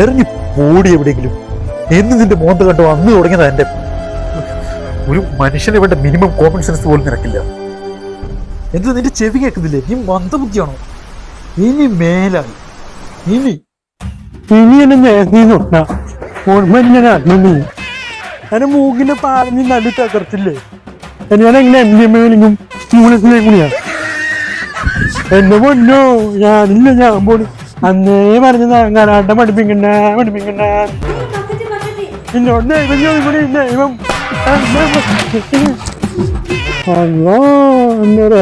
എറിഞ്ഞു പോടി എവിടെയെങ്കിലും. എന്ന് നിന്റെ മോന്ത കണ്ടോ അന്ന് തുടങ്ങിയതാ എന്റെ. ഒരു മനുഷ്യനെ വേണ്ട മിനിമം കോമൺ സെൻസ് പോലും നിനക്കില്ല. എന്ത് നിന്റെ ചെവി കേൾക്കുന്നില്ലേ? നീ മന്ദബുദ്ധിയാണോ? ഇനി മേലായി ഇനി എന്റെ മൂക്കിന്റെ പാറഞ്ഞ് നടു തകർത്തില്ലേ? ഞാൻ എങ്ങനെ എംഡിഎമ്മിലും കൂടിയാ എന്റെ പൊന്നോ. ഞാനില്ല, ഞാൻ പോണി. അന്നേ പറഞ്ഞതാ കരാട്ട പഠിപ്പിക്കണ്ട എന്നോട് ദൈവം അല്ലോ എന്നോട്